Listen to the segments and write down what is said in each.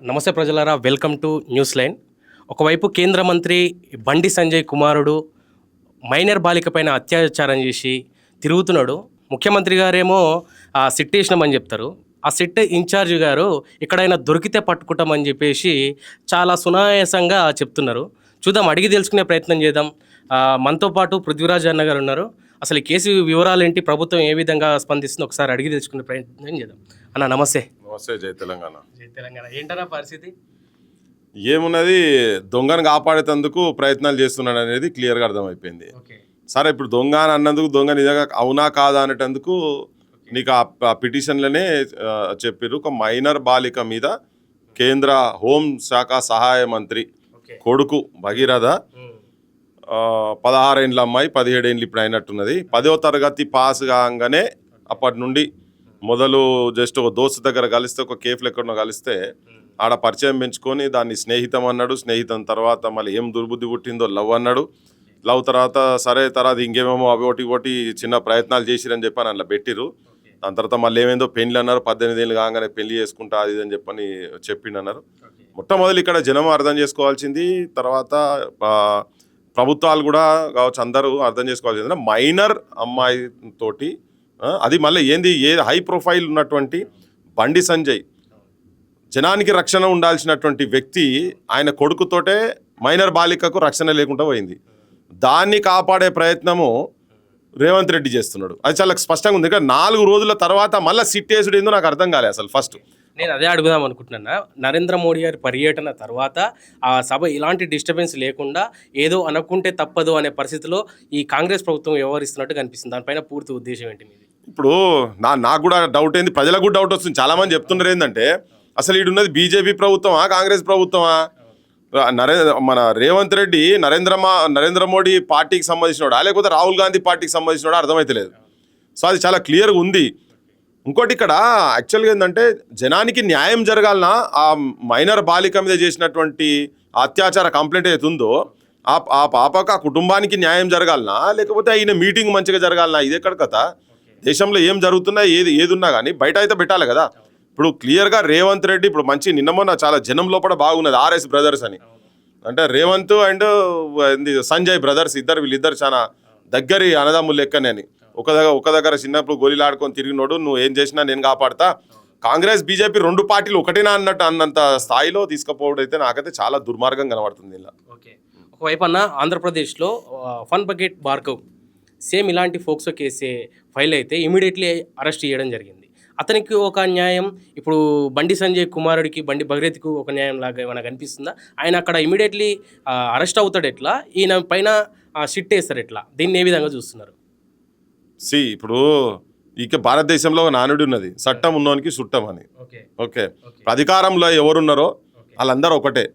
నమస్తే ప్రజలారా, welcome to news line. ఒకవైపు కేంద్ర మంత్రి బండి సంజయ్ కుమారుడు మైనర్ బాలిక పైన అత్యాచారం చేసి తిరుగుతున్నాడు. ముఖ్యమంత్రి గారేమో సిట్ వేసినామని చెప్తారు. ఆ సిట్ ఇన్ఛార్జ్ గారు ఎక్కడైనా దొరికితే పట్టుకుంటామని చెప్పేసి చాలా సునాయాసంగా చెప్తున్నారు. చూద్దాం, అడిగి తెలుసుకునే ప్రయత్నం చేద్దాం. మనతో పాటు పృథ్వీరాజ్ అన్న గారు ఉన్నారు. అసలు ఈ కేసు వివరాలు ఏంటి, ప్రభుత్వం ఏ విధంగా స్పందిస్తుందో ఒకసారి అడిగి తెలుసుకునే ప్రయత్నం చేద్దాం. అన్న నమస్తే. నమస్తే. జై తెలంగాణ. జై తెలంగాణ. ఏంటన్నా పరిస్థితి? ఏమున్నది, దొంగను కాపాడేందుకు ప్రయత్నాలు చేస్తున్నాడు అనేది క్లియర్గా అర్థమైపోయింది. సరే, ఇప్పుడు దొంగ అని అన్నందుకు దొంగ నిజంగా అవునా కాదా అనేటందుకు నీకు ఆ పిటిషన్లనే చెప్పారు. ఒక మైనర్ బాలిక మీద కేంద్ర హోంశాఖ సహాయ మంత్రి కొడుకు భగీరథ 16 ఏండ్ల అమ్మాయి, 17 ఏండ్లు ఇప్పుడు అయినట్టున్నది. 10వ తరగతి పాస్ కాగానే అప్పటి నుండి మొదలు జస్ట్ ఒక దోస్తు దగ్గర కలిస్తే, ఒక కేఫ్లో ఎక్కడో కలిస్తే ఆడ పరిచయం పెంచుకొని దాన్ని స్నేహితం అన్నాడు. స్నేహితం తర్వాత మళ్ళీ ఏం దుర్బుద్ధి పుట్టిందో లవ్ అన్నాడు. లవ్ తర్వాత సరే తర్వాత ఇంకేమేమో అవి ఒకటి చిన్న ప్రయత్నాలు చేసిరని చెప్పని అందులో పెట్టిరు. దాని తర్వాత మళ్ళీ ఏమేందో పెళ్లి అన్నారు. 18 ఏళ్ళు కాగానే పెళ్లి చేసుకుంటా అది అని చెప్పని చెప్పిండు అన్నారు. మొట్టమొదలు ఇక్కడ జనం అర్థం చేసుకోవాల్సింది, తర్వాత ప్రభుత్వాలు కూడా కావచ్చు, అందరూ అర్థం చేసుకోవాల్సింది, మైనర్ అమ్మాయి తోటి అది మళ్ళీ ఏ హై ప్రొఫైల్ ఉన్నటువంటి బండి సంజయ్, జనానికి రక్షణ ఉండాల్సినటువంటి వ్యక్తి, ఆయన కొడుకుతోటే మైనర్ బాలికకు రక్షణ లేకుండా పోయింది. దాన్ని కాపాడే ప్రయత్నము రేవంత్ రెడ్డి చేస్తున్నాడు. అది చాలా స్పష్టంగా ఉంది. ఇక్కడ 4 రోజుల తర్వాత మళ్ళీ సిట్టేసుడు ఏందో నాకు అర్థం కాలేదు అసలు. ఫస్ట్ నేను అదే అడుగుదాం అనుకుంటున్నా. నరేంద్ర మోడీ గారి పర్యటన తర్వాత ఆ సభ ఇలాంటి డిస్టర్బెన్స్ లేకుండా ఏదో అనుకుంటే తప్పదు అనే పరిస్థితిలో ఈ కాంగ్రెస్ ప్రభుత్వం వ్యవహరిస్తున్నట్టు కనిపిస్తుంది. దానిపైన పూర్తి ఉద్దేశం ఏంటి మీది? ఇప్పుడు నాకు కూడా డౌట్ ఏంది, ప్రజలకు కూడా డౌట్ వస్తుంది. చాలామంది చెప్తున్నారు ఏంటంటే, అసలు ఈడున్నది బీజేపీ ప్రభుత్వమా కాంగ్రెస్ ప్రభుత్వమా? మన రేవంత్ రెడ్డి నరేంద్ర మోడీ పార్టీకి సంబంధించినోడా లేకపోతే రాహుల్ గాంధీ పార్టీకి సంబంధించినోడా అర్థమైతలేదు. సో అది చాలా క్లియర్గా ఉంది. ఇంకోటి ఇక్కడ యాక్చువల్గా ఏంటంటే, జనానికి న్యాయం జరగాలన్నా ఆ మైనర్ బాలిక మీద చేసినటువంటి అత్యాచార కంప్లైంట్ ఏది ఉందో ఆ పాపకు, ఆ కుటుంబానికి న్యాయం జరగాలన్నా లేకపోతే ఈయన మీటింగ్ మంచిగా జరగాలన్నా? ఇది ఎక్కడ కథ? దేశంలో ఏం జరుగుతున్నా ఏది ఉన్నా కానీ బయట అయితే పెట్టాలి కదా. ఇప్పుడు క్లియర్గా రేవంత్ రెడ్డి ఇప్పుడు మంచి నిన్న మొన్న చాలా జనం లోపల బాగున్నది ఆర్ఎస్ బ్రదర్స్ అని, అంటే రేవంత్ అండ్ సంజయ్ బ్రదర్స్ వీళ్ళిద్దరు చాలా దగ్గరి అన్నదమ్ములు లెక్కనే అని. ఒక దగ్గర చిన్నప్పుడు గోళీలు ఆడుకొని తిరిగినోడు, నువ్వు ఏం చేసినా నేను కాపాడతా, కాంగ్రెస్ బీజేపీ 2 పార్టీలు ఒకటేనా అన్నంత స్థాయిలో తీసుకుపోవడం అయితే నాకైతే చాలా దుర్మార్గం కనబడుతుంది ఇలా. ఓకే, ఒకవైపు అన్న ఆంధ్రప్రదేశ్లో ఫన్ బకెట్ భార్గవ్ సేమ్ ఇలాంటి ఫోక్సో కేసే ఫైల్ అయితే ఇమీడియట్లీ అరెస్ట్ చేయడం జరిగింది. అతనికి ఒక న్యాయం, ఇప్పుడు బండి సంజయ్ కుమారుడికి బండి భగీరథకు ఒక న్యాయం లాగా ఏమైనా కనిపిస్తుందా? ఆయన అక్కడ ఇమీడియట్లీ అరెస్ట్ అవుతాడు ఎట్లా, ఈయన పైన షిట్ వేస్తారు ఎట్లా? దీన్ని ఏ విధంగా చూస్తున్నారు? ఇప్పుడు ఇక భారతదేశంలో ఒక నానుడి ఉన్నది, చట్టం ఉన్నోనికి చుట్టం అని. ఓకే, అధికారంలో ఎవరున్నారో వాళ్ళందరూ ఒకటే.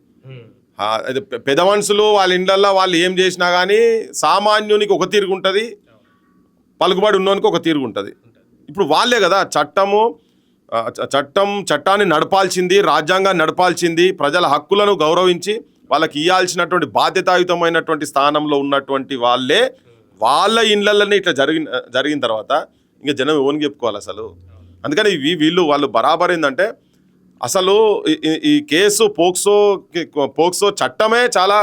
పెద్ద మనుషులు వాళ్ళ ఇండ్లల్లో వాళ్ళు ఏం చేసినా కానీ సామాన్యునికి ఒక తీరుగు ఉంటుంది, పలుకుబడి ఉన్నోనికి ఒక తీరుగు ఉంటుంది. ఇప్పుడు వాళ్ళే కదా చట్టాన్ని నడపాల్సింది, రాజ్యాంగాన్ని నడపాల్సింది, ప్రజల హక్కులను గౌరవించి వాళ్ళకి ఇవ్వాల్సినటువంటి బాధ్యతాయుతమైనటువంటి స్థానంలో ఉన్నటువంటి వాళ్ళే వాళ్ళ ఇండ్లలోనే ఇట్లా జరిగిన తర్వాత ఇంకా జనం ఎవరికి చెప్పుకోవాలి అసలు? అందుకని వాళ్ళు బరాబర్ ఏంటంటే, అసలు ఈ కేసు పోక్సో చట్టమే చాలా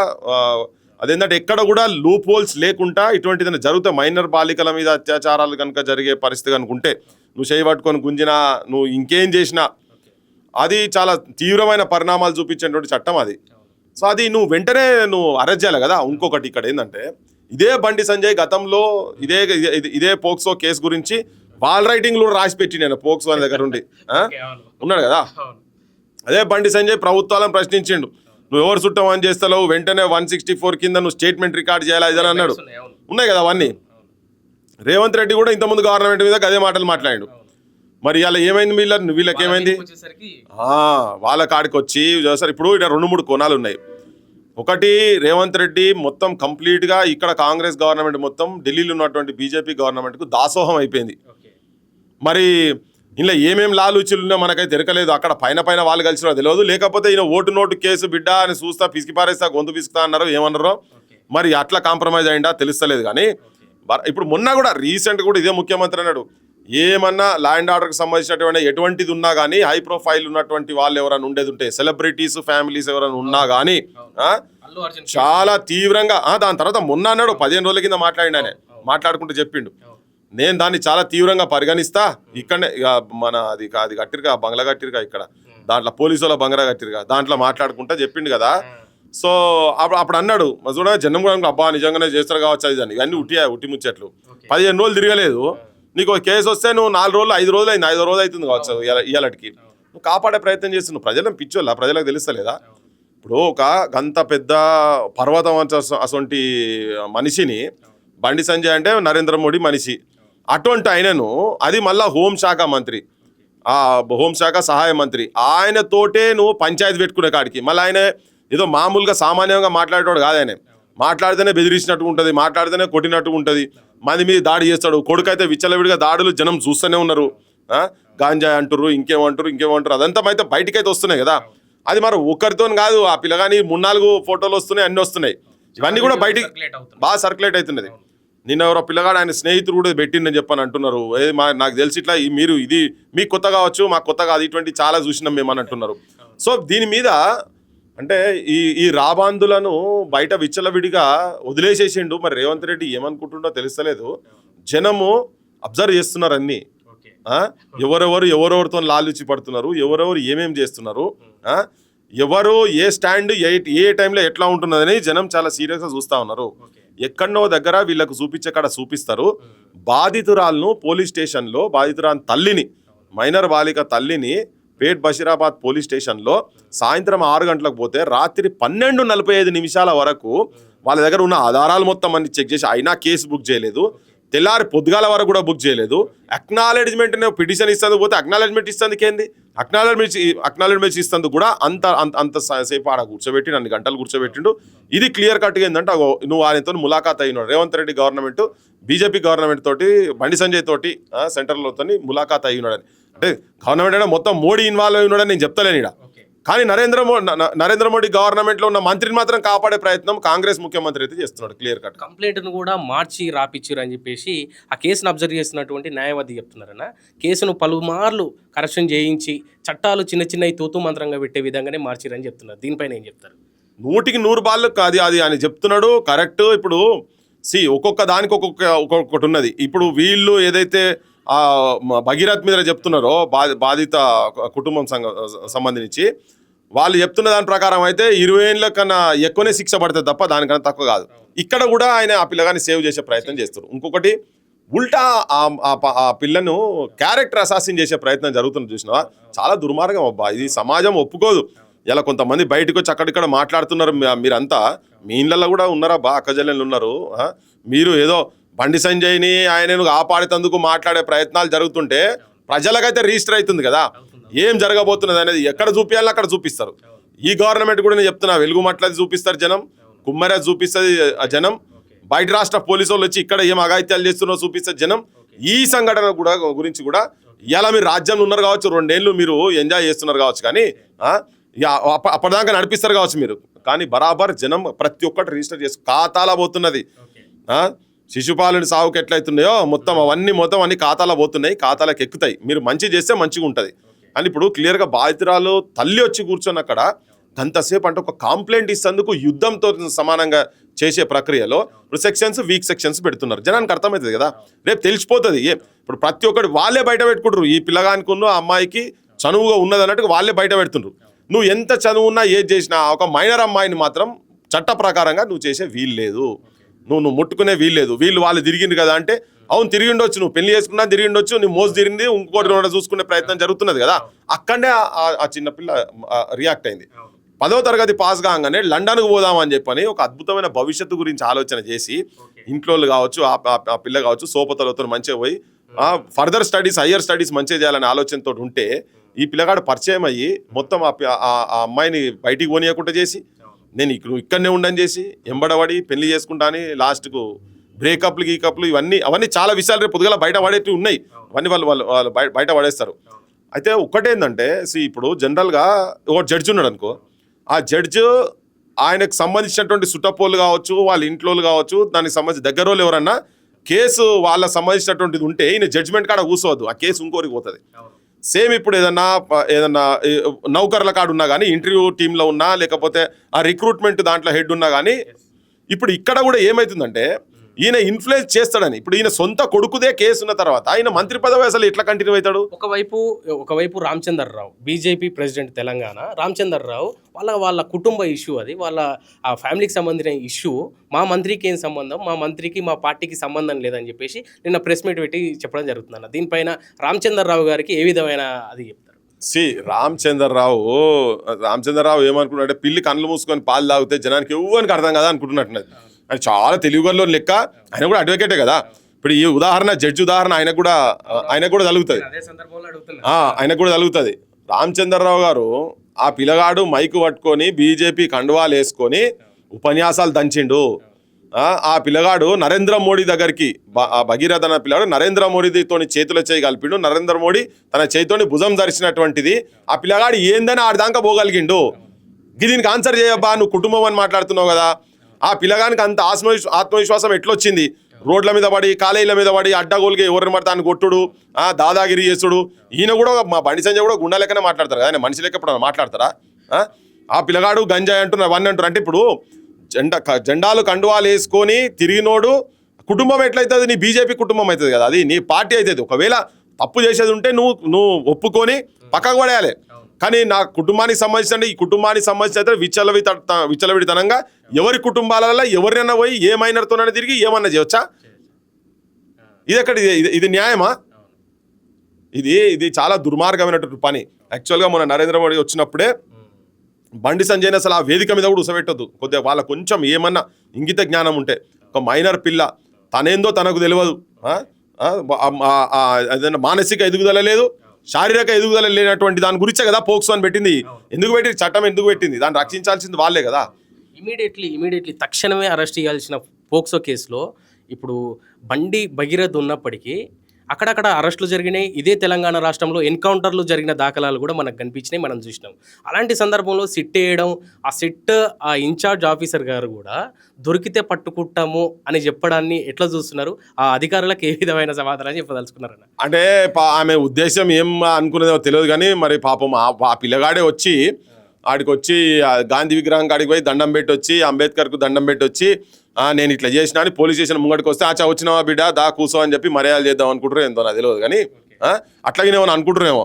అదేంటంటే ఎక్కడ కూడా లూప్ హోల్స్ లేకుండా ఇటువంటిది జరుగుతాయి. మైనర్ బాలికల మీద అత్యాచారాలు కనుక జరిగే పరిస్థితి కనుకుంటే, నువ్వు చేయి పట్టుకొని గుంజినా, నువ్వు ఇంకేం చేసినా అది చాలా తీవ్రమైన పరిణామాలు చూపించేటువంటి చట్టం అది. సో అది నువ్వు వెంటనే అరెస్ట్ చేయాలి కదా. ఇంకొకటి ఇక్కడ ఏంటంటే, ఇదే బండి సంజయ్ గతంలో ఇదే పోక్సో కేసు గురించి వాల్ రైటింగ్లో రాసి పెట్టి నేను పోక్సో అనే దగ్గర ఉండి ఉన్నాడు కదా. అదే బండి సంజయ్ ప్రభుత్వాలను ప్రశ్నించిండు, నువ్వు ఎవరు చుట్టం అని చేస్తావు, వెంటనే 164 కింద నువ్వు స్టేట్మెంట్ రికార్డ్ చేయాలి ఇదని అన్నాడు. ఉన్నాయి కదా అవన్నీ. రేవంత్ రెడ్డి కూడా ఇంతకుముందు గవర్నమెంట్ మీద అదే మాటలు మాట్లాడాడు. మరి ఇలా ఏమైంది, వీళ్ళకి ఏమైంది? వాళ్ళ కాడికి వచ్చి సార్ ఇప్పుడు ఇక్కడ 2-3 కోణాలు ఉన్నాయి. ఒకటి, రేవంత్ రెడ్డి మొత్తం కంప్లీట్గా ఇక్కడ కాంగ్రెస్ గవర్నమెంట్ మొత్తం ఢిల్లీలో ఉన్నటువంటి బీజేపీ గవర్నమెంట్కు దాసోహం అయిపోయింది. మరి ఇలా ఏమేమి లాలూచులు ఉన్నా మనకైతే దొరకలేదు. అక్కడ పైన వాళ్ళు కలిసినా తెలియదు, లేకపోతే ఈయన ఓటు నోటు కేసు బిడ్డ అని చూస్తా పిసికి పారేస్తా గొంతు పిసుకుతా అన్నారో ఏమన్నారో, మరి అట్లా కాంప్రమైజ్ అయిందా తెలుస్తలేదు. కానీ ఇప్పుడు మొన్న కూడా రీసెంట్ కూడా ఇదే ముఖ్యమంత్రి అన్నాడు, ఏమన్నా ల్యాండ్ ఆర్డర్కి సంబంధించినటువంటి ఎటువంటిది ఉన్నా కానీ హై ప్రొఫైల్ ఉన్నటువంటి వాళ్ళు ఎవరైనా ఉండేది ఉంటే సెలబ్రిటీస్ ఫ్యామిలీస్ ఎవరైనా ఉన్నా కానీ చాలా తీవ్రంగా దాని తర్వాత మొన్న అన్నాడు 15 రోజుల కింద మాట్లాడినానే మాట్లాడుకుంటూ చెప్పిండు నేను దాన్ని చాలా తీవ్రంగా పరిగణిస్తా ఇక్కడనే మన అది కట్టిరుగా బంగ్లా కట్టిరుగా ఇక్కడ దాంట్లో పోలీసు వాళ్ళ బంగ్లా కట్టిరుగా దాంట్లో మాట్లాడుకుంటా చెప్పిండు కదా. సో అప్పుడు అన్నాడు చూడ జనం కూడా అబ్బా నిజంగానే చేస్తారు కావచ్చు అది దాన్ని ఇవన్నీ ఉట్టి ముచ్చట్లు 15 రోజులు తిరగలేదు నీకు కేసు వస్తే నువ్వు 4 రోజులు 5 రోజులు అయింది 5 రోజులు అవుతుంది కావచ్చు ఇవాళకి నువ్వు కాపాడే ప్రయత్నం చేస్తున్నావు ప్రజలను పిచ్చోళ్ళ ప్రజలకు తెలుస్తలేదా. ఇప్పుడు ఒక గంత పెద్ద పర్వతం అసొంటి మనిషిని బండి సంజయ్ అంటే నరేంద్ర మోడీ మనిషి అటువంటి ఆయనను అది మళ్ళా హోంశాఖ మంత్రి హోంశాఖ సహాయ మంత్రి ఆయనతోటే నువ్వు పంచాయతీ పెట్టుకునే కాడికి మళ్ళీ ఆయన ఏదో మామూలుగా సామాన్యంగా మాట్లాడేవాడు కాదు ఆయన మాట్లాడితేనే బెదిరించినట్టు ఉంటుంది మాట్లాడితేనే కొట్టినట్టు ఉంటుంది మంది మీద దాడి చేస్తాడు కొడుకైతే విచ్చలవిడిగా దాడులు జనం చూస్తూనే ఉన్నారు గాంజా అంటారు ఇంకేమంటారు అదంతా అయితే బయటకైతే వస్తున్నాయి కదా అది మరి ఒకరితో కాదు ఆ పిల్లగాని 3-4 ఫోటోలు వస్తున్నాయి అన్ని వస్తున్నాయి ఇవన్నీ కూడా బయటికి బాగా సర్క్యులేట్ అవుతున్నది. నిన్న ఎవరో పిల్లగాడు ఆయన స్నేహితుడు కూడా పెట్టిండని చెప్పని అంటున్నారు నాకు తెలిసి ఇట్లా మీరు ఇది మీకు కొత్త కావచ్చు మాకు కొత్త కాదు ఇటువంటి చాలా చూసినాం మేము అని అంటున్నారు. సో దీని మీద అంటే ఈ రాబాందులను బయట విచ్చలవిడిగా వదిలేసేసిండు మరి రేవంత్ రెడ్డి ఏమనుకుంటుండో తెలుస్తలేదు. జనము అబ్జర్వ్ చేస్తున్నారు అన్ని ఎవరెవరితో లాలుచి పడుతున్నారు ఎవరెవరు ఏమేం చేస్తున్నారు ఎవరు ఏ స్టాండ్ ఏ టైంలో ఎట్లా ఉంటున్నదని జనం చాలా సీరియస్గా చూస్తూ ఉన్నారు. ఎక్కడో దగ్గర వీళ్ళకు చూపించే కాడ చూపిస్తారు. బాధితురాలను పోలీస్ స్టేషన్లో బాధితురాలు తల్లిని మైనర్ బాలిక తల్లిని పేట్ బషీరాబాద్ పోలీస్ స్టేషన్లో సాయంత్రం 6 గంటలకు పోతే రాత్రి 12:45 వరకు వాళ్ళ దగ్గర ఉన్న ఆధారాలు మొత్తం అన్ని చెక్ చేసి అయినా కేసు బుక్ చేయలేదు. తెల్లారి పొద్దుగాల వరకు కూడా బుక్ చేయలేదు. అక్నాలెడ్జ్మెంట్ పిటిషన్ ఇస్తుంది పోతే అక్నాలెడ్జ్మెంట్ ఇస్తుంది ఏంది అక్నాలెడ్జ్మెంట్ ఇస్తుంది కూడా అంత సేపు ఆడ కూర్చోబెట్టి అన్ని గంటలు కూర్చోబెట్టిండు. ఇది క్లియర్ కట్గా ఏంటంటే నువ్వు ఆయనతో ములాఖాత్ అయినాడు Revanth Reddy government BJP government తోటి బండి సంజయ్ తోటి సెంటర్లతో ములాఖాత్ అయినాడని అంటే గవర్నమెంట్ అంటే మొత్తం మోడీ ఇన్వాల్వ్ అయి ఉన్నాడని నేను చెప్తలేను ఇక్కడ కానీ నరేంద్ర మోడీ గవర్నమెంట్ లో ఉన్న మంత్రిని మాత్రం కాపాడే ప్రయత్నం కాంగ్రెస్ ముఖ్యమంత్రి అయితే చేస్తున్నాడు. క్లియర్ కట్ కంప్లైంట్ ను కూడా మార్చి రాపిచ్చారు అని చెప్పేసి ఆ కేసును అబ్జర్వ్ చేస్తున్నటువంటి న్యాయవాది చెప్తున్నారన్న కేసును పలుమార్లు కరెక్షన్ చేయించి చట్టాలు చిన్నవి తూతూ మంత్రంగా పెట్టే విధంగానే మార్చిరని చెప్తున్నారు. దీనిపైన ఏం చెప్తారు? 100కి 100 కాదు అది అని చెప్తున్నాడు కరెక్ట్. ఇప్పుడు ఒక్కొక్క దానికి ఒక్కొక్కటి ఉన్నది. ఇప్పుడు వీళ్ళు ఏదైతే భగీరథ్ మీద చెప్తున్నారో బాధిత కుటుంబం సంబంధించి వాళ్ళు చెప్తున్న దాని ప్రకారం అయితే 20 ఏళ్ళ కన్నా ఎక్కువనే శిక్ష పడుతుంది తప్ప దానికన్నా తక్కువ కాదు. ఇక్కడ కూడా ఆయన ఆ పిల్లగాని సేవ్ చేసే ప్రయత్నం చేస్తారు. ఇంకొకటి ఉల్టా ఆ పిల్లను క్యారెక్టర్ అసాసిన్ చేసే ప్రయత్నం జరుగుతుంది చూసినావా చాలా దుర్మార్గం అబ్బా ఇది సమాజం ఒప్పుకోదు. ఇలా కొంతమంది బయటకు వచ్చి అక్కడిక్కడ మాట్లాడుతున్నారు మీరంతా మీ ఇళ్ళల్లో కూడా ఉన్నారా అక్కజల్లెలు ఉన్నారు మీరు ఏదో బండి సంజయ్ని ఆయనను కాపాడేందుకు మాట్లాడే ప్రయత్నాలు జరుగుతుంటే ప్రజలకైతే రిజిస్టర్ అవుతుంది కదా ఏం జరగబోతున్నది అనేది ఎక్కడ చూపించాలో అక్కడ చూపిస్తారు. ఈ గవర్నమెంట్ కూడా నేను చెప్తున్నా వెలుగు మట్లది చూపిస్తారు జనం కుమ్మర చూపిస్తుంది జనం బయట రాష్ట్ర పోలీసు వాళ్ళు వచ్చి ఇక్కడ ఏం అఘాయిత్యాలు చేస్తున్నారో చూపిస్తారు జనం. ఈ సంఘటన కూడా గురించి కూడా ఇలా మీరు రాజ్యంలో ఉన్నారు కావచ్చు 2 ఏళ్ళు మీరు ఎంజాయ్ చేస్తున్నారు కావచ్చు కానీ అప్పటిదాకా నడిపిస్తారు కావచ్చు మీరు కానీ బరాబర్ జనం ప్రతి ఒక్కటి రిజిస్టర్ చేసి ఖాతాలో పోతున్నది. శిశుపాలుని సాగుకి ఎట్లయితున్నాయో మొత్తం అన్ని ఖాతాలో పోతున్నాయి ఖాతాలకు ఎక్కుతాయి. మీరు మంచి చేస్తే మంచిగా ఉంటుంది అని ఇప్పుడు క్లియర్గా బాధితురాలు తల్లి వచ్చి కూర్చొని అక్కడ గంతసేపు అంటే ఒక కంప్లైంట్ ఇస్తేందుకు యుద్ధంతో సమానంగా చేసే ప్రక్రియలో సెక్షన్స్ వీక్ సెక్షన్స్ పెడుతున్నారు. జనానికి అర్థమవుతుంది కదా రేపు తెలిసిపోతుంది. ఇప్పుడు ప్రతి ఒక్కటి వాళ్ళే బయట పెట్టుకుంటారు. ఈ పిల్లగానికి ఉన్న అమ్మాయికి చనువుగా ఉన్నది అన్నట్టుగా వాళ్ళే బయట పెడుతుండ్రు. నువ్వు ఎంత చదువు ఉన్నా ఏది చేసినా ఒక మైనర్ అమ్మాయిని మాత్రం చట్ట ప్రకారంగా నువ్వు చేసే వీలు లేదు నువ్వు ముట్టుకునే వీల్లేదు. వాళ్ళు తిరిగింది కదా అంటే అవును తిరిగిండొచ్చు నువ్వు పెళ్లి చేసుకున్నా తిరిగిండొచ్చు నువ్వు మోసు తిరిగింది ఇంకోటి చూసుకునే ప్రయత్నం జరుగుతున్నది కదా అక్కడే ఆ చిన్నపిల్ల రియాక్ట్ అయింది. 10వ తరగతి పాస్ కాగానే లండన్కు పోదామని చెప్పని ఒక అద్భుతమైన భవిష్యత్తు గురించి ఆలోచన చేసి ఇంట్లో కావచ్చు ఆ పిల్ల కావచ్చు సోపతలతో మంచిగా పోయి ఫర్దర్ స్టడీస్ హయ్యర్ స్టడీస్ మంచిగా చేయాలనే ఆలోచనతో ఉంటే ఈ పిల్లగాడు పరిచయం అయ్యి మొత్తం ఆ అమ్మాయిని బయటికి పోనీయకుండా చేసి నేను ఇక్కడనే ఉండని చేసి ఎంబడబడి పెళ్లి చేసుకుంటా అని లాస్ట్కు బ్రేకప్లు అవన్నీ చాలా విషయాలు రేపు పొద్దుగల బయట పడేటివి ఉన్నాయి. అవన్నీ వాళ్ళు బయట పడేస్తారు. అయితే ఒక్కటేందంటే ఇప్పుడు జనరల్గా ఒక జడ్జి ఉన్నాడు అనుకో ఆ జడ్జి ఆయనకు సంబంధించినటువంటి సుట్టపోళ్ళు కావచ్చు వాళ్ళ ఇంట్లో కావచ్చు దానికి సంబంధించి దగ్గర వాళ్ళు ఎవరన్నా కేసు వాళ్ళ సంబంధించినటువంటిది ఉంటే ఈయన జడ్జిమెంట్ కాడ కూర్చోవద్దు, ఆ కేసు ఇంకోరికి పోతుంది. సేమ్ ఇప్పుడు ఏదన్నా నౌకర్ల కాడ ఉన్నా కానీ, ఇంటర్వ్యూ టీంలో ఉన్నా, లేకపోతే ఆ రిక్రూట్మెంట్ దాంట్లో హెడ్ ఉన్నా కానీ, ఇప్పుడు ఇక్కడ కూడా ఏమవుతుందంటే ఈయన ఇన్ఫ్లుయెన్స్ చేస్తాడని. ఇప్పుడు ఈయన సొంత కొడుకుదే కేసు ఉన్న తర్వాత ఆయన మంత్రి పదవి అసలు ఎట్లా కంటిన్యూ అవుతాడు? ఒకవైపు రామచంద్రరావు బీజేపీ ప్రెసిడెంట్ తెలంగాణ, రామచంద్రరావు వాళ్ళ కుటుంబ ఇష్యూ, అది వాళ్ళ ఆ ఫ్యామిలీకి సంబంధించిన ఇష్యూ, మా మంత్రికి ఏం సంబంధం, మా మంత్రికి మా పార్టీకి సంబంధం లేదని చెప్పేసి నిన్న ప్రెస్ మీట్ పెట్టి చెప్పడం జరుగుతుందన్న. దీనిపైన రామచంద్రరావు గారికి ఏ విధమైన అది చెప్తారు? రామచంద్రరావు ఏమనుకున్నాడంటే పిల్లి కళ్ళు మూసుకొని పాలు తాగితే జనానికి ఎవరికి అర్థం కదా అనుకుంటున్నట్టున్నది. ఆయన చాలా తెలుగులో లెక్క, ఆయన కూడా అడ్వకేటే కదా. ఇప్పుడు ఈ ఉదాహరణ, జడ్జి ఉదాహరణ ఆయనకు కూడా తగులుతుంది, ఆయనకు కూడా తగులుతుంది. రామచంద్రరావు గారు ఆ పిల్లగాడు మైకు పట్టుకొని బీజేపీ కండువాలు వేసుకొని ఉపన్యాసాలు దంచిండు. ఆ పిల్లగాడు నరేంద్ర మోడీ దగ్గరికి, భగీరథ అన్న పిల్లగాడు నరేంద్ర మోడీతో చేతుల చేయి కలిపిండు. నరేంద్ర మోడీ తన చేతితోని భుజం ధరిచినటువంటిది. ఆ పిల్లగాడు ఏందని ఆడిదాకా పోగలిగిండు. దీనికి ఆన్సర్ చేయబ్బా, నువ్వు కుటుంబం అని మాట్లాడుతున్నావు కదా. ఆ పిల్లగానికి అంత ఆత్మవిశ్వాసం ఎట్లొచ్చింది? రోడ్ల మీద పడి, కాలేజీల మీద పడి, అడ్డగోలుగా ఎవరిని పడితే ఆయన కొట్టుడు, దాదాగిరి చేసుడు. ఈయన కూడా, మా బండి సంజయ్ కూడా గుండా లెక్కనే మాట్లాడతారు కదా, ఆయన మనిషి లెక్క ఇప్పుడు మాట్లాడతారా? ఆ పిల్లగాడు గంజాయి అంటున్నారు, అవన్నీ అంటారు. అంటే ఇప్పుడు జెండాలు కండువాలు వేసుకొని తిరిగినోడు కుటుంబం ఎట్లయితుంది? నీ బీజేపీ కుటుంబం అవుతుంది కదా, అది నీ పార్టీ అవుతుంది. ఒకవేళ తప్పు చేసేది ఉంటే నువ్వు ఒప్పుకొని పక్కకు పడేయాలి. కానీ నా కుటుంబానికి సంబంధించిన, ఈ కుటుంబానికి సంబంధించిన విచ్చలవిడితనంగా ఎవరి కుటుంబాలలో ఎవరినైనా పోయి ఏ మైనర్తోనైనా తిరిగి ఏమన్నా చేయవచ్చా? ఇది న్యాయమా? ఇది చాలా దుర్మార్గమైనటువంటి పని. యాక్చువల్గా మన నరేంద్ర మోడీ వచ్చినప్పుడే బండి సంజయ్ని అసలు ఆ వేదిక మీద కూడా ఉసబెట్టద్దు. కొద్దిగా వాళ్ళ కొంచెం ఏమన్నా ఇంగిత జ్ఞానం ఉంటే, ఒక మైనర్ పిల్ల తనేందో తనకు తెలియదు, మానసిక ఎదుగుదల లేదు, శారీరక ఎదుగుదల లేనటువంటి దాని గురించే కదా పోక్సో అని పెట్టింది. ఎందుకు పెట్టింది? చట్టం ఎందుకు పెట్టింది? దాన్ని రక్షించాల్సింది వాళ్ళే కదా. ఇమీడియట్లీ తక్షణమే అరెస్ట్ చేయాల్సిన పోక్సో కేసులో ఇప్పుడు బండి భగీరథ్ ఉన్నప్పటికీ అక్కడక్కడ అరెస్టులు జరిగినాయి. ఇదే తెలంగాణ రాష్ట్రంలో ఎన్కౌంటర్లు జరిగిన దాఖలాలు కూడా మనకు కనిపించినాయి, మనం చూసినాం. అలాంటి సందర్భంలో సిట్ వేయడం, ఆ ఇన్ఛార్జ్ ఆఫీసర్ గారు కూడా దొరికితే పట్టుకుంటాము అని చెప్పడాన్ని ఎట్లా చూస్తున్నారు? ఆ అధికారులకు ఏ విధమైన సమాధానం చెప్పదలుచుకున్నారన్న? అంటే ఆమె ఉద్దేశం ఏం అనుకునేదో తెలియదు కానీ, మరి పాపం ఆ పిల్లగాడే వచ్చి ఆడికి గాంధీ విగ్రహం కాడికి పోయి దండం పెట్టి వచ్చి, అంబేద్కర్కు దండం పెట్టి వచ్చి, నేను ఇట్లా చేసిన అని పోలీస్ స్టేషన్ ముంగడికి వస్తే, ఆచా వచ్చినావా బిడ్డ, దా కూసో అని చెప్పి మర్యాదలు చేద్దాం అనుకుంటారు. ఎంతో నాకు తెలియదు కానీ అట్లాగేమో అనుకుంటారేమో.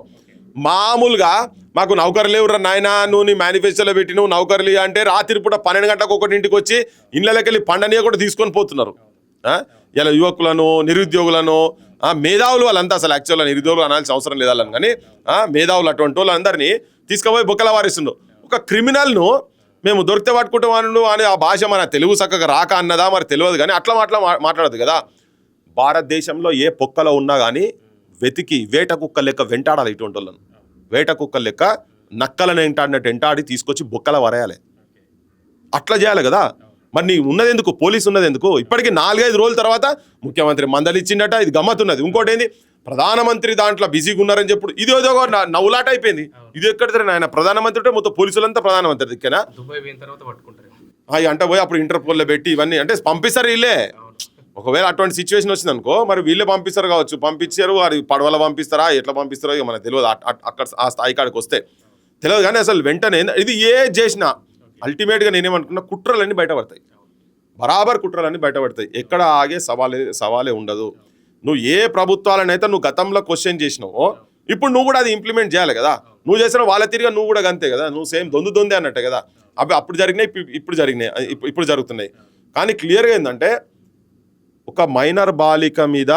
మామూలుగా మాకు నౌకర్లు లేవురా నాయన, నువ్వు నీ మేనిఫెస్టోలో పెట్టి నువ్వు నౌకర్లు అంటే రాత్రి పూట 12 గంటలకు ఒకటింటికి వచ్చి ఇళ్ళకి వెళ్ళి పండనీయ కూడా తీసుకొని పోతున్నారు. ఇలా యువకులను, నిరుద్యోగులను, మేధావులు వాళ్ళంతా, అసలు యాక్చువల్గా నిరుద్యోగులు అనాల్సిన అవసరం లేదు వాళ్ళని, కానీ మేధావులు అటువంటి వాళ్ళందరినీ తీసుకుపోయి బొక్కల వారిస్తుండ్రు. ఒక క్రిమినల్ను మేము దొరికితే పట్టుకుంటామను అని ఆ భాష మన తెలుగు చక్కగా రాక అన్నదా మరి తెలియదు కానీ అట్లా మాట్లాడదు కదా. భారతదేశంలో ఏ పొక్కలో ఉన్నా కానీ వెతికి వేట కుక్క లెక్క వెంటాడాలి. ఇటువంటి వాళ్ళను వేట కుక్క లెక్క నక్కలను ఎంటాడినట్టు ఎంటాడి తీసుకొచ్చి బొక్కల వరేయాలి. అట్లా చేయాలి కదా. మరి నీ ఉన్నది ఎందుకు? పోలీసు ఉన్నది ఎందుకు? ఇప్పటికీ 4-5 రోజుల తర్వాత ముఖ్యమంత్రి మందలిచ్చిండట. ఇది గమ్మతున్నది. ఇంకోటి ఏంది, ప్రధానమంత్రి దాంట్లో బిజీగా ఉన్నారని చెప్పుడు ఇది ఏదో నవ్వులాట అయిపోయింది. ఇది ఎక్కడ ఆయన ప్రధానమంత్రి ఉంటే మొత్తం పోలీసులంతా ప్రధానమంత్రి దిక్కనా అంటే పోయి అప్పుడు ఇంటర్పోల్లో పెట్టి ఇవన్నీ అంటే పంపిస్తారు వీళ్ళే. ఒకవేళ అటువంటి సిచ్యువేషన్ వచ్చింది అనుకో, మరి వీళ్ళే పంపిస్తారు కావచ్చు. పంపించారు, వారి పడవల పంపిస్తారా, ఎట్లా పంపిస్తారో ఇక మనకు తెలియదు. అక్కడ ఆ స్థాయి కాడికి వస్తే తెలియదు. కానీ అసలు వెంటనే ఇది ఏ చేసినా అల్టిమేట్గా నేనేమనుకున్నా, కుట్రలన్నీ బయటపడతాయి. బరాబర్ కుట్రలన్నీ బయటపడతాయి. ఎక్కడ ఆగే సవాలే ఉండదు. నువ్వు ఏ ప్రభుత్వాలనైతే నువ్వు గతంలో క్వశ్చన్ చేసినావో ఇప్పుడు నువ్వు కూడా అది ఇంప్లిమెంట్ చేయాలి కదా. నువ్వు చేసిన వాళ్ళ తిరిగా నువ్వు కూడా అంతే కదా. నువ్వు సేమ్ దొందే అన్నట్టే కదా. అప్పుడు జరిగినాయి, ఇప్పుడు జరుగుతున్నాయి. కానీ క్లియర్గా ఏంటంటే, ఒక మైనర్ బాలిక మీద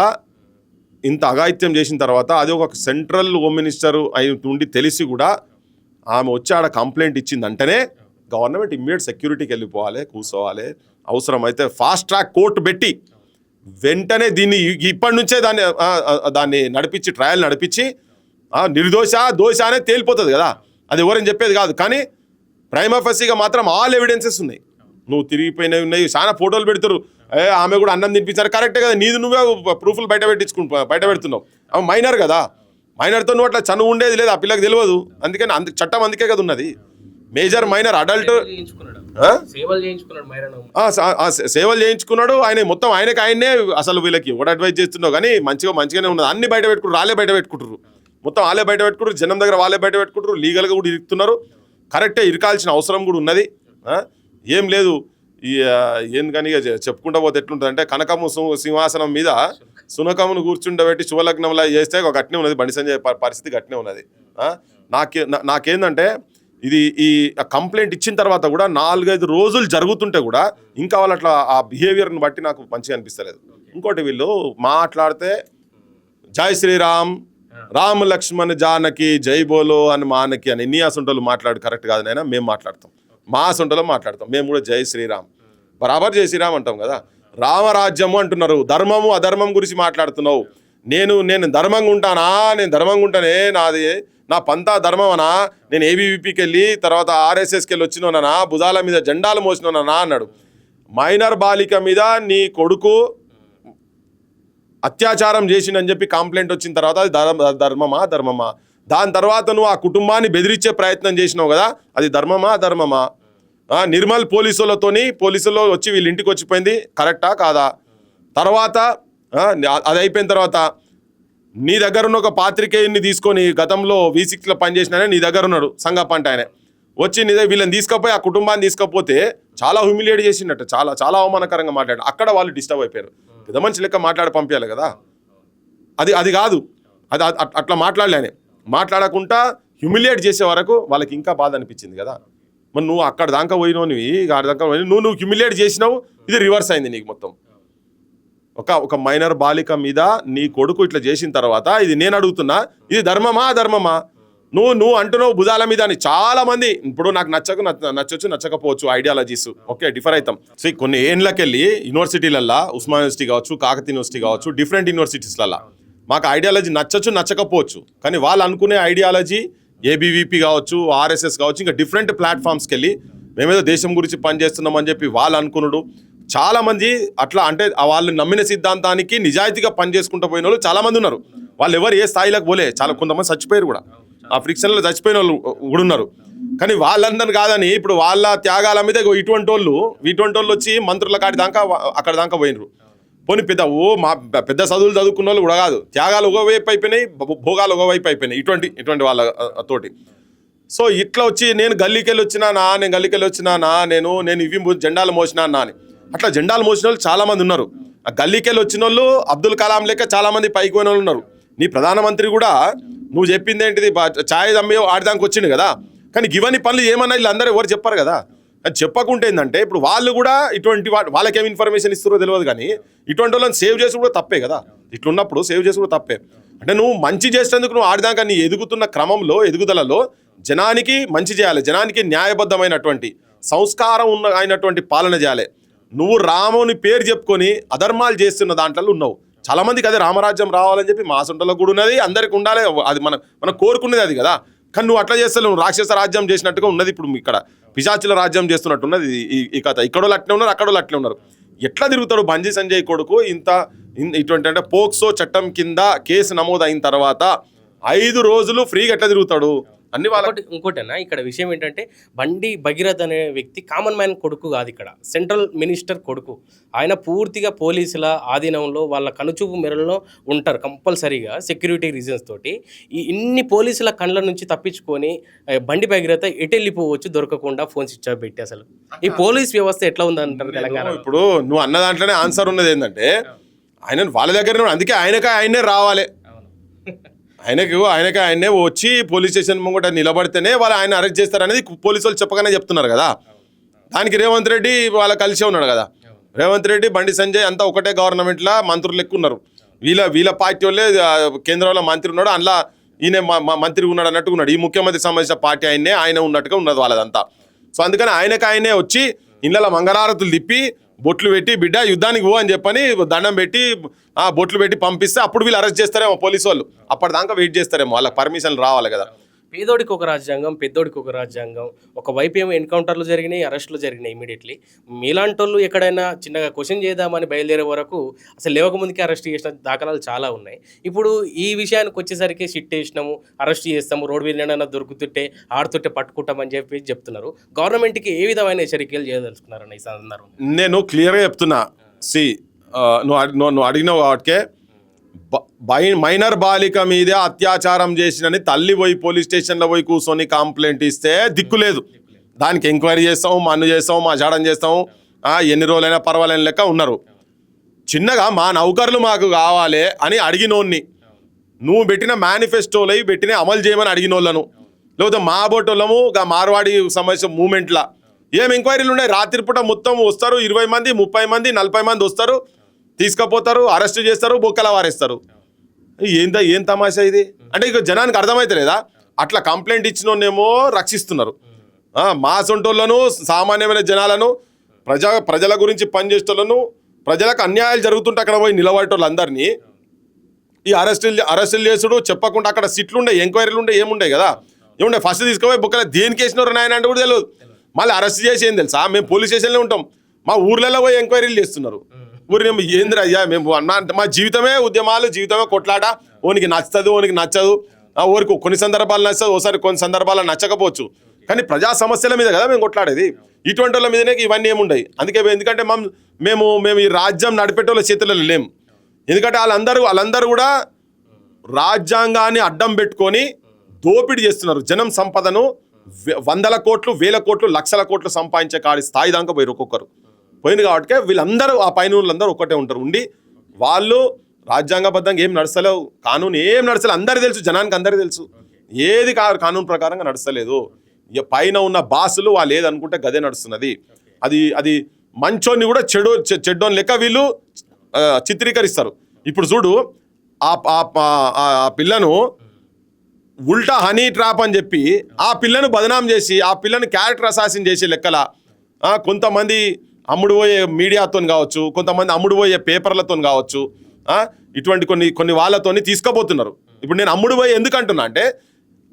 ఇంత అఘాయిత్యం చేసిన తర్వాత అది ఒక సెంట్రల్ హోమ్ మినిస్టర్ అయి ఉండి తెలిసి కూడా ఆమె వచ్చి ఆడ కంప్లైంట్ ఇచ్చిందంటేనే గవర్నమెంట్ ఇమ్మీడియట్ సెక్యూరిటీకి వెళ్ళిపోవాలి, కూర్చోవాలి. అవసరమైతే ఫాస్ట్ ట్రాక్ కోర్టు పెట్టి వెంటనే దీన్ని ఇప్పటి నుంచే దాన్ని నడిపించి, ట్రయల్ నడిపించి దోష అనేది తేలిపోతుంది కదా. అది ఎవరని చెప్పేది కాదు. కానీ ప్రైమా ఫెసీగా మాత్రం ఆల్ ఎవిడెన్సెస్ ఉన్నాయి. నువ్వు తిరిగిపోయినవి ఉన్నాయి, చాలా ఫోటోలు పెడతారు. ఆమె కూడా అన్నం తినిపించారు, కరెక్టే కదా. నీది నువ్వే ప్రూఫ్లు బయట పెడుతున్నావు. ఆమె మైనర్ కదా. మైనర్తో నువ్వు అట్లా చనువు ఉండేది లేదు, ఆ పిల్లకి తెలియదు. అందుకని చట్టం అందుకే కదా ఉన్నది. మేజర్ మైనర్ అడల్ట్ సేవలు చేయించుకున్నాడు మైరాన్. సేవలు చేయించుకున్నాడు ఆయన, మొత్తం ఆయనే అసలు వీళ్ళకి ఎవడు అడ్వైజ్ చేస్తున్నావు కానీ మంచిగానే ఉన్నది. అన్ని బయట పెట్టుకుంటారు, వాళ్ళే బయట పెట్టుకుంటారు, మొత్తం వాళ్ళే బయట పెట్టుకుంటారు, జనం దగ్గర వాళ్ళే బయట పెట్టుకుంటారు, లీగల్గా కూడా ఇరుకుతున్నారు. కరెక్టే, ఇరకాల్సిన అవసరం కూడా ఉన్నది. ఏం లేదు ఎందుకని ఇక చెప్పుకుంటా పోతే ఎట్లుంటుంది అంటే, కనకము సింహాసనం మీద సునకమును కూర్చుండబెట్టి శుభలగ్నంలా చేస్తే ఒక గట్నే ఉన్నది. బండి సంజయ్ పరిస్థితి గట్నే ఉన్నది. నాకేందంటే ఇది ఈ కంప్లైంట్ ఇచ్చిన తర్వాత కూడా 4-5 రోజులు జరుగుతుంటే కూడా ఇంకా వాళ్ళు అట్లా ఆ బిహేవియర్ని బట్టి నాకు మంచిగా అనిపిస్తలేదు. ఇంకోటి వీళ్ళు మాట్లాడితే జై శ్రీరామ్, రామ్ లక్ష్మణ్ జానకి జై బోలో అని మానకి అని ఎన్ని అసంటోళ్ళు మాట్లాడు కరెక్ట్ కాదు నైనా. మేము మాట్లాడతాం, మా అసంటోలో మాట్లాడతాం. మేము కూడా జై శ్రీరామ్, బరాబర్ జై శ్రీరామ్ అంటాం కదా. రామరాజ్యము అంటున్నారు, ధర్మము అధర్మం గురించి మాట్లాడుతున్నావు. నేను ధర్మంగా ఉంటానా, నేను ధర్మంగా ఉంటానే, నా పంతా ధర్మమనా, నేను ఏబీవీపీకి వెళ్ళి తర్వాత ఆర్ఎస్ఎస్కి వెళ్ళి వచ్చినోనా, భుజాల మీద జెండాలు మోసినోనా అన్నాడు. మైనర్ బాలిక మీద నీ కొడుకు అత్యాచారం చేసిందని చెప్పి కంప్లైంట్ వచ్చిన తర్వాత అది ధర్మమా? దాని తర్వాత నువ్వు ఆ కుటుంబాన్ని బెదిరించే ప్రయత్నం చేసినావు కదా, అది ధర్మమా? నిర్మల్ పోలీసులో వచ్చి వీళ్ళ ఇంటికి వచ్చిపోయింది కరెక్టా కాదా? తర్వాత అది అయిపోయిన తర్వాత నీ దగ్గర ఉన్న ఒక పాత్రికేయుని తీసుకొని గతంలో V6లో పనిచేసినానే నీ దగ్గర ఉన్నాడు సంగప్ప ఆయన వచ్చి వీళ్ళని తీసుకపోయి ఆ కుటుంబాన్ని తీసుకపోతే చాలా హ్యూమిలియేట్ చేసినట్టు, చాలా అవమానకరంగా మాట్లాడారు. అక్కడ వాళ్ళు డిస్టర్బ్ అయిపోయారు. పెద్ద మనిషి లెక్క మాట్లాడి పంపించాలి కదా, అది కాదు. అది అట్లా మాట్లాడకుండా హ్యూమిలియేట్ చేసే వరకు వాళ్ళకి ఇంకా బాధ అనిపించింది కదా. మరి నువ్వు అక్కడ దాకా పోయినావు, నువ్వు హ్యూమిలియేట్ చేసినావు, ఇది రివర్స్ అయింది నీకు మొత్తం. ఒక మైనర్ బాలిక మీద నీ కొడుకు ఇట్లా చేసిన తర్వాత ఇది నేను అడుగుతున్నా, ఇది ధర్మమా అధర్మమా? నువ్వు అంటున్నావు భుజాల మీద అని. చాలా మంది ఇప్పుడు నాకు నచ్చొచ్చు నచ్చకపోవచ్చు, ఐడియాలజీస్ ఓకే డిఫర్ అవుతాం. సో కొన్ని ఏళ్ళకెళ్ళి యూనివర్సిటీలల్లో, ఉస్మాన్ యూనివర్సిటీ కావచ్చు, కాకతీయ యూనివర్సిటీ కావచ్చు, డిఫరెంట్ యూనివర్సిటీస్లల్లో మాకు ఐడియాలజీ నచ్చొచ్చు నచ్చకపోవచ్చు, కానీ వాళ్ళు అనుకునే ఐడియాలజీ ఏబీవీపీ కావచ్చు, ఆర్ఎస్ఎస్ కావచ్చు, ఇంకా డిఫరెంట్ ప్లాట్ఫామ్స్కి వెళ్ళి మేమేదో దేశం గురించి పనిచేస్తున్నామని చెప్పి వాళ్ళు అనుకున్నాడు. చాలామంది అట్లా అంటే వాళ్ళు నమ్మిన సిద్ధాంతానికి నిజాయితీగా పనిచేసుకుంటూ పోయిన వాళ్ళు చాలామంది ఉన్నారు. వాళ్ళు ఎవరు ఏ స్థాయిలోకి పోలే, కొంతమంది చచ్చిపోయారు కూడా, ఆ ఫ్రిక్షన్లో చచ్చిపోయిన వాళ్ళు కూడా ఉన్నారు. కానీ వాళ్ళందరూ కాదని ఇప్పుడు వాళ్ళ త్యాగాల మీద ఇటువంటి వాళ్ళు వచ్చి మంత్రుల కాడి దాకా అక్కడ దాకా పోయినరు. పోనీ పెద్ద చదువులు చదువుకున్న వాళ్ళు కూడా కాదు, త్యాగాలు ఒకవైపు అయిపోయినాయి, భోగాలు ఒకవైపు అయిపోయినాయి ఇటువంటి వాళ్ళ తోటి. సో ఇట్లా వచ్చి నేను గల్లీకెళ్ళి వచ్చినానా, నేను ఇవి జెండాలు మోసినా అని అట్లా జెండాలు మోసిన వాళ్ళు చాలామంది ఉన్నారు. ఆ గల్లీకెళ్ళి వచ్చిన వాళ్ళు అబ్దుల్ కలాం లెక్క చాలామంది పైకి పోయిన వాళ్ళు ఉన్నారు. నీ ప్రధానమంత్రి కూడా నువ్వు చెప్పింది ఏంటిది, ఛాయ్ అమ్మే ఆడదానికి వచ్చిండు కదా, కానీ ఇవన్నీ పనులు ఏమన్నా వీళ్ళందరూ ఎవరు చెప్పారు కదా. అది చెప్పకుంటే ఏంటంటే ఇప్పుడు వాళ్ళు కూడా ఇటువంటి వాళ్ళకేం ఇన్ఫర్మేషన్ ఇస్తారో తెలియదు, కానీ ఇటువంటి వాళ్ళని సేవ్ చేసి కూడా తప్పే కదా. ఇట్లున్నప్పుడు సేవ్ చేసి కూడా తప్పే. అంటే నువ్వు మంచి చేసేందుకు నువ్వు ఆడదాకా నీ ఎదుగుతున్న క్రమంలో ఎదుగుదలలో జనానికి మంచి చేయాలి, జనానికి న్యాయబద్ధమైనటువంటి సంస్కారం అయినటువంటి పాలన చేయాలి. నువ్వు రాముని పేరు చెప్పుకొని అధర్మాలు చేస్తున్న దాంట్లో ఉన్నావు. చాలా మందికి అదే రామరాజ్యం రావాలని చెప్పి మా సొంతలో కూడా ఉన్నది, అందరికి ఉండాలి, అది మనం కోరుకునేది అది కదా. కానీ నువ్వు అట్లా చేస్తావు, నువ్వు రాక్షస రాజ్యం చేసినట్టుగా ఉన్నది. ఇప్పుడు ఇక్కడ పిశాచుల రాజ్యం చేస్తున్నట్టు ఉన్నది ఈ కథ. ఇక్కడోళ్ళు అట్లే ఉన్నారు, అక్కడోళ్ళు అట్లే ఉన్నారు. ఎట్లా తిరుగుతాడు బండి సంజయ్ కొడుకు? ఇటువంటి అంటే పోక్సో చట్టం కింద కేసు నమోదు అయిన తర్వాత 5 రోజులు ఫ్రీగా ఎట్లా తిరుగుతాడు? అన్ని ఇంకోటన్నా ఇక్కడ విషయం ఏంటంటే, బండి భగీరథ్ అనే వ్యక్తి కామన్ మ్యాన్ కొడుకు కాదు, ఇక్కడ సెంట్రల్ మినిస్టర్ కొడుకు. ఆయన పూర్తిగా పోలీసుల ఆధీనంలో వాళ్ళ కనుచూపు మేరలో ఉంటారు కంపల్సరీగా, సెక్యూరిటీ రీజన్స్ తోటి. ఇన్ని పోలీసుల కళ్ళ నుంచి తప్పించుకొని బండి భగీరథ ఎటు వెళ్ళిపోవచ్చు దొరకకుండా ఫోన్ స్విచ్ ఆఫ్ పెట్టి. అసలు ఈ పోలీస్ వ్యవస్థ ఎట్లా ఉందంటారు తెలంగాణ? ఇప్పుడు నువ్వు అన్న దాంట్లోనే ఆన్సర్ ఉన్నది ఏంటంటే, ఆయన వాళ్ళ దగ్గర, అందుకే ఆయనే రావాలి, ఆయనే వచ్చి పోలీస్ స్టేషన్ ముంగట నిలబడితేనే ఆయన అరెస్ట్ చేస్తారనేది పోలీసు వాళ్ళు చెప్పగానే చెప్తున్నారు కదా. దానికి రేవంత్ రెడ్డి వాళ్ళ కలిసే ఉన్నాడు కదా. రేవంత్ రెడ్డి బండి సంజయ్ అంతా ఒకటే గవర్నమెంట్లో మంత్రులు ఎక్కువ ఉన్నారు. వీళ్ళ పార్టీ వాళ్ళే కేంద్రంలో మంత్రి ఉన్నాడు, అందులో ఈయన మంత్రి ఉన్నాడు అన్నట్టుగా ఉన్నాడు. ఈ ముఖ్యమంత్రికి సంబంధించిన పార్టీ ఆయన ఉన్నట్టుగా ఉన్నది వాళ్ళదంతా. సో అందుకని ఆయనే వచ్చి ఇళ్ళ మంగళారతులు తిప్పి బొట్లు పెట్టి బిడ్డ యుద్ధానికి పో అని చెప్పని దండం పెట్టి బొట్లు పెట్టి పంపిస్తే అప్పుడు వీళ్ళు అరెస్ట్ చేస్తారేమో పోలీసు వాళ్ళు. అప్పటిదాకా వెయిట్ చేస్తారేమో, వాళ్ళకి పర్మిషన్లు రావాలి కదా. పేదోడికి ఒక రాజ్యాంగం, పెద్దోడికి ఒక రాజ్యాంగం. ఒకవైపు ఏమో ఎన్‌కౌంటర్‌లు జరిగినాయి, అరెస్టులు జరిగినాయి ఇమ్మీడియేట్‌లీ. మీలాంటోళ్ళు ఎక్కడైనా చిన్నగా క్వెషన్ చేద్దామని బయలుదేరే వరకు అసలు లేవకముందుకే అరెస్ట్ చేసిన దాఖలాలు చాలా ఉన్నాయి. ఇప్పుడు ఈ విషయానికొచ్చేసరికి సిట్టేసినాము, అరెస్ట్ చేస్తాము, రోడ్డు మీద ఏడైనా దొరుకుతుంటే, ఆడుతుంటే పట్టుకుంటామని చెప్పి చెప్తున్నారు. గవర్నమెంట్‌కి ఏ విధమైన హెచ్చరికలు చేయదలుచుకున్నారన్న ఈ సందర్భంలో? నేను క్లియర్గా చెప్తున్నా. సి నువ్వు అడిగినావు వాటికే మైనర్ బాలిక మీదే అత్యాచారం చేసినని తల్లి పోయి పోలీస్ స్టేషన్లో పోయి కూర్చొని కంప్లైంట్ ఇస్తే దిక్కులేదు. దానికి ఎంక్వైరీ చేస్తాము, మన్ను చేస్తాము, మజాడం చేస్తాము, ఎన్ని రోజులైనా పర్వాలేని లెక్క ఉన్నారు. చిన్నగా మా నౌకర్లు మాకు కావాలి అని అడిగినోన్ని, నువ్వు పెట్టిన మేనిఫెస్టోలో పెట్టిన అమలు చేయమని అడిగినోళ్ళను, లేకపోతే మా బోటోళ్ళము మార్వాడి సమస్య మూమెంట్లా ఏం ఎంక్వైరీలు ఉన్నాయి. రాత్రిపూట మొత్తం వస్తారు, 20 మంది 30 మంది 40 మంది వస్తారు, తీసుకుపోతారు, అరెస్ట్ చేస్తారు, బొక్కల వారేస్తారు. ఏం తమాషా ఇది? అంటే ఇక జనానికి అర్థమైతలేదా? అట్లా కంప్లైంట్ ఇచ్చినోన్నేమో రక్షిస్తున్నారు, మా సొంటోళ్ళను, సామాన్యమైన జనాలను, ప్రజల గురించి పనిచేసేటోళ్ళను, ప్రజలకు అన్యాయాలు జరుగుతుంటే అక్కడ పోయి నిలబడేటోళ్ళందరినీ ఈ అరెస్టులు చేసుడు, చెప్పకుండా అక్కడ సిట్లు ఉండే, ఎంక్వైరీలు ఉండే, ఏముండే కదా, ఏముండే ఫస్ట్ తీసుకుపోయి బొక్కల దేనికి వేసినారు నాయన అంటే కూడా తెలియదు. మళ్ళీ అరెస్ట్ చేసి ఏం తెలుసా, మేము పోలీస్ స్టేషన్లో ఉంటాం, మా ఊర్లలో పోయి ఎంక్వైరీలు చేస్తున్నారు. ఊరిని ఏంద్ర అయ్యా మేము మా జీవితమే ఉద్యమాలు, జీవితమే కొట్లాట, ఓనికి నచ్చుతుంది, ఓనికి నచ్చదు, ఓరికి కొన్ని సందర్భాలు నచ్చదు, ఓసారి కొన్ని సందర్భాలు నచ్చకపోవచ్చు, కానీ ప్రజా సమస్యల మీద కదా మేము కొట్లాడేది. ఇటువంటి వాళ్ళ మీదనే ఇవన్నీ ఏముండయి. ఎందుకంటే మేము ఈ రాజ్యం నడిపేటోళ్ళ చేతులలో లేం. ఎందుకంటే వాళ్ళందరూ కూడా రాజ్యాంగాన్ని అడ్డం పెట్టుకొని దోపిడీ చేస్తున్నారు. జనం సంపదను 100ల కోట్లు, 1000 కోట్లు, లక్షల కోట్లు సంపాదించే కాడి స్థాయి దాకా పోయి ఒక్కొక్కరు పోయింది. కాబట్టి వీళ్ళందరూ ఆ పైన వాళ్ళందరూ ఒక్కటే ఉంటారు. ఉండి వాళ్ళు రాజ్యాంగబద్ధంగా ఏం నడుస్తలేవు, కానూన్ ఏం నడుస్తలేదు, అందరికీ తెలుసు, జనానికి అందరికీ తెలుసు, ఏది కానూన్ ప్రకారంగా నడుస్తలేదు. పైన ఉన్న బాసులు వాళ్ళు ఏది అనుకుంటే గదే నడుస్తున్నది. అది మంచోని కూడా చెడ్డోని లెక్క వీళ్ళు చిత్రీకరిస్తారు. ఇప్పుడు చూడు, ఆ పిల్లను ఉల్టా హనీ ట్రాప్ అని చెప్పి ఆ పిల్లను బదనాం చేసి, ఆ పిల్లని క్యారెక్టర్ అసాసిన్ చేసే లెక్కల కొంతమంది అమ్ముడు పోయే మీడియాతో కావచ్చు, కొంతమంది అమ్ముడు పోయే పేపర్లతో కావచ్చు, ఇటువంటి కొన్ని వాళ్ళతోని తీసుకుపోతున్నారు. ఇప్పుడు నేను అమ్ముడు పోయి ఎందుకు అంటున్నా అంటే,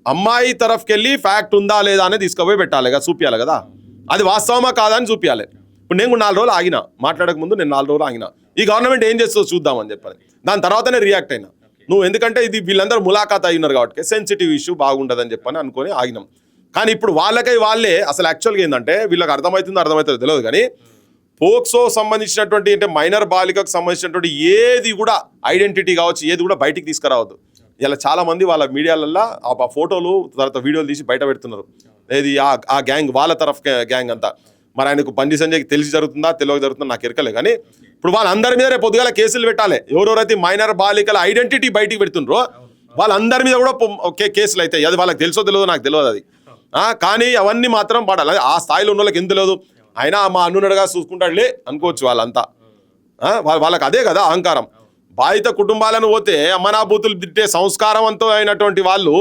అమ్మాయి తరఫుకెళ్ళి ఫ్యాక్ట్ ఉందా లేదా అనేది తీసుకుపోయి పెట్టాలి కదా, చూపించాలి కదా, అది వాస్తవమా కాదా అని చూపించాలి. ఇప్పుడు నేను 4 రోజులు ఆగిన, మాట్లాడక ముందు నేను 4 రోజులు ఆగిన, ఈ గవర్నమెంట్ ఏం చేస్తుందో చూద్దామని చెప్పాలి. దాని తర్వాతనే రియాక్ట్ అయినా. నువ్వు ఎందుకంటే ఇది వీళ్ళందరూ ములాఖాత్ అయినారు కాబట్టి సెన్సిటివ్ ఇష్యూ బాగుండదని చెప్పని అనుకొని ఆగినాం. కానీ ఇప్పుడు వాళ్ళే అసలు యాక్చువల్గా ఏంటంటే, వీళ్ళకి అర్థమవుతుందో తెలియదు కానీ, పోక్సో సంబంధించినటువంటి అంటే మైనర్ బాలికకు సంబంధించినటువంటి ఏది కూడా ఐడెంటిటీ కావచ్చు, ఏది కూడా బయటికి తీసుకురావద్దు. ఇలా చాలా మంది వాళ్ళ మీడియాలల్లో ఆ ఫోటోలు తర్వాత వీడియోలు తీసి బయట పెడుతున్నారు. ఏది ఆ గ్యాంగ్, వాళ్ళ తరఫు గ్యాంగ్ అంతా. మరి ఆయనకు బండి సంజయ్కి తెలిసి జరుగుతుందా తెలియక జరుగుతుందా నాకు ఎరకలే. కానీ ఇప్పుడు వాళ్ళందరి మీద రేపు పొద్దుగాల కేసులు పెట్టాలి. ఎవరెవరైతే మైనర్ బాలికల ఐడెంటిటీ బయటికి పెడుతుండ్రో వాళ్ళందరి మీద కూడా కేసులు అవుతాయి. అది వాళ్ళకి తెలుసో తెలియదు నాకు తెలియదు అది. కానీ అవన్నీ మాత్రం పడాలి. ఆ స్థాయిలో ఉన్న వాళ్ళకి ఏం తెలియదు, అయినా మా అన్నునడుగా చూసుకుంటాడులే అనుకోవచ్చు వాళ్ళంతా. వాళ్ళకి అదే కదా అహంకారం. బాధిత కుటుంబాలను పోతే అమ్మనాభూతులు తిట్టే సంస్కారవంతం అయినటువంటి వాళ్ళు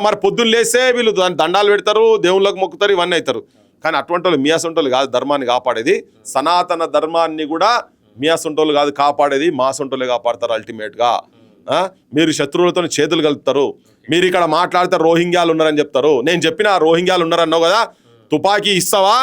మరి పొద్దున్న లేస్తే వీళ్ళు దండాలు పెడతారు, దేవుళ్ళకు మొక్కుతారు, ఇవన్నీ అవుతారు. కానీ అటువంటి వాళ్ళు మియాసొంటోళ్ళు కాదు ధర్మాన్ని కాపాడేది. సనాతన ధర్మాన్ని కూడా మియాసొంటోళ్ళు కాదు కాపాడేది, మా సొంటోళ్ళే కాపాడతారు అల్టిమేట్గా. మీరు శత్రువులతో చేతులు కలుపుతారు. మీరు ఇక్కడ మాట్లాడితే రోహింగ్యాలు ఉన్నారని చెప్తారు. నేను చెప్పిన రోహింగ్యాలు ఉన్నారన్నావు కదా, తుపాకీ ఇస్తావా,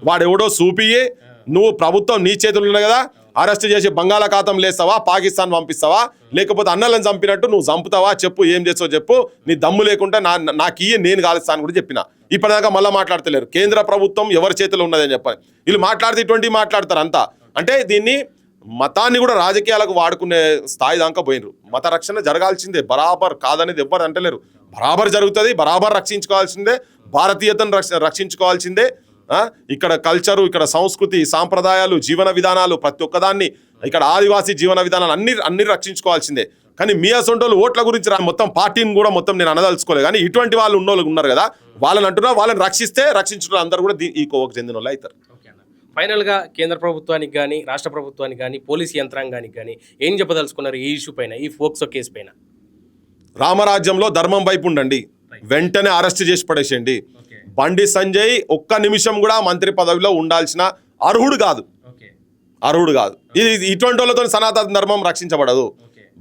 వాడెవడో చూపియ్యి, నువ్వు ప్రభుత్వం నీ చేతులు ఉన్నాయి కదా, అరెస్ట్ చేసి బంగాళాఖాతం లేస్తావా, పాకిస్తాన్ పంపిస్తావా, లేకపోతే అన్నలను చంపినట్టు నువ్వు చంపుతావా, చెప్పు, ఏం చేస్తావు చెప్పు, నీ దమ్ము లేకుంటే నాకు నేను కాలుస్తాను కూడా చెప్పిన. ఇప్పటిదాకా మళ్ళీ మాట్లాడతలేరు. కేంద్ర ప్రభుత్వం ఎవరి చేతిలో ఉన్నదని చెప్పని వీళ్ళు మాట్లాడితే ఇటువంటి మాట్లాడతారు అంతా. అంటే దీన్ని మతాన్ని కూడా రాజకీయాలకు వాడుకునే స్థాయి దాకా పోయినరు. మత రక్షణ జరగాల్సిందే, బరాబర్ కాదనేది ఎవ్వరు అంటలేరు. బరాబర్ జరుగుతుంది, బరాబర్ రక్షించుకోవాల్సిందే, భారతీయతను రక్షించుకోవాల్సిందే. ఇక్కడ కల్చరు, ఇక్కడ సంస్కృతి, సాంప్రదాయాలు, జీవన విధానాలు, ప్రతి ఒక్కదాన్ని, ఇక్కడ ఆదివాసీ జీవన విధానాలు అన్ని రక్షించుకోవాల్సిందే. కానీ మీ అసొంటోళ్ళు ఓట్ల గురించి మొత్తం పార్టీని కూడా మొత్తం నేను అనదలుచుకోలేదు. కానీ ఇటువంటి వాళ్ళు ఉన్నోళ్ళు ఉన్నారు కదా, వాళ్ళని అంటున్నా, వాళ్ళని రక్షించిన అందరూ కూడా ఈ కోవకు చెందిన వాళ్ళు అవుతారు. ఫైనల్గా కేంద్ర ప్రభుత్వానికి కానీ రాష్ట్ర ప్రభుత్వానికి కానీ పోలీస్ యంత్రాంగానికి కానీ ఏం చెప్పదలుచుకున్నారు ఈ ఇష్యూ పైన, ఈ ఫోక్సో కేసు పైన? రామరాజ్యంలో ధర్మం వైపు ఉండండి, వెంటనే అరెస్ట్ చేసి పడేసేయండి. బండి సంజయ్ ఒక్క నిమిషం కూడా మంత్రి పదవిలో ఉండాల్సిన అర్హుడు కాదు. ఇది ఇటువంటి వాళ్ళతో సనాతన ధర్మం రక్షించబడదు.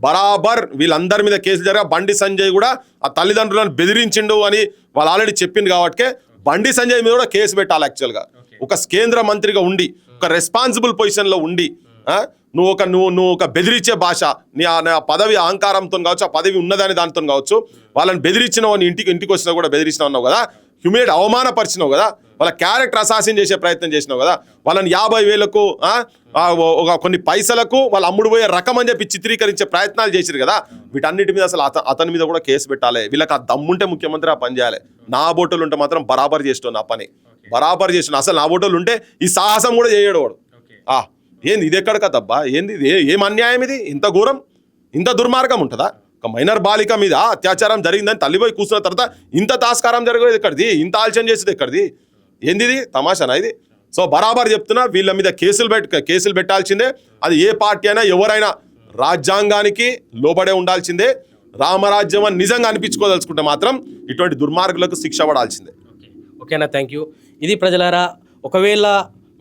బరాబర్ వీళ్ళందరి మీద కేసులు జరగా. బండి సంజయ్ కూడా ఆ తల్లిదండ్రులను బెదిరించిండు అని వాళ్ళు ఆల్రెడీ చెప్పింది కాబట్టి బండి సంజయ్ మీద కూడా కేసు పెట్టాలి. యాక్చువల్గా ఒక కేంద్ర మంత్రిగా ఉండి, ఒక రెస్పాన్సిబుల్ పొజిషన్లో ఉండి, నువ్వు ఒక బెదిరించే భాష, నీ ఆ పదవి అహంకారంతో కావచ్చు, ఆ పదవి ఉన్నదని దానితో కావచ్చు, వాళ్ళని బెదిరించినావు, నీ ఇంటికి వచ్చినా కూడా బెదిరించినావు అన్నావు కదా, హ్యూమిలేట్ అవమానపరిచినావు కదా, వాళ్ళ క్యారెక్టర్ అసాసిన్ చేసే ప్రయత్నం చేసినావు కదా, వాళ్ళని 50,000కు ఒక కొన్ని పైసలకు వాళ్ళు అమ్ముడు పోయే రకం అని చెప్పి చిత్రీకరించే ప్రయత్నాలు చేసిరు కదా. వీటన్నిటి మీద అసలు అతని మీద కూడా కేసు పెట్టాలి. వీళ్ళకి ఆ దమ్ముంటే ముఖ్యమంత్రి ఆ పని చేయాలి. నా బోటోలు ఉంటే మాత్రం బరాబర్ చేస్తాను, ఆ పని బరాబర్ చేసిన. అసలు నా బోటోలు ఉంటే ఈ సాహసం కూడా చేయడు వాడు. ఏంది ఇది ఎక్కడ కదబ్బా, ఏంది ఇది, ఏం అన్యాయం ఇది, ఇంత ఘోరం, ఇంత దుర్మార్గం ఉంటుందా? ఒక మైనర్ బాలిక మీద అత్యాచారం జరిగిందని తల్లిపోయి కూర్చున్న తర్వాత ఇంత తాస్కారం జరిగేది ఎక్కడిది, ఇంత ఆలోచన చేసేది ఎక్కడిది, ఏంది ఇది, తమాషానా ఇది? సో బరాబర్ చెప్తున్నా, వీళ్ళ మీద కేసులు పెట్టాల్సిందే. అది ఏ పార్టీ అయినా ఎవరైనా రాజ్యాంగానికి లోబడే ఉండాల్సిందే. రామరాజ్యం అని నిజంగా అనిపించుకోదలుచుకుంటే మాత్రం ఇటువంటి దుర్మార్గులకు శిక్ష పడాల్సిందే. ఓకేనా, థ్యాంక్ యూ. ఇది ప్రజలారా, ఒకవేళ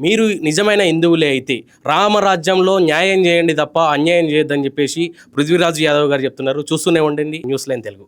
మీరు నిజమైన హిందువులే అయితే రామరాజ్యంలో న్యాయం చేయండి తప్ప అన్యాయం చేయొద్దని చెప్పేసి పృథ్వీరాజ్ యాదవ్ గారు చెప్తున్నారు. చూస్తూనే ఉండండి న్యూస్ లైన్ తెలుగు.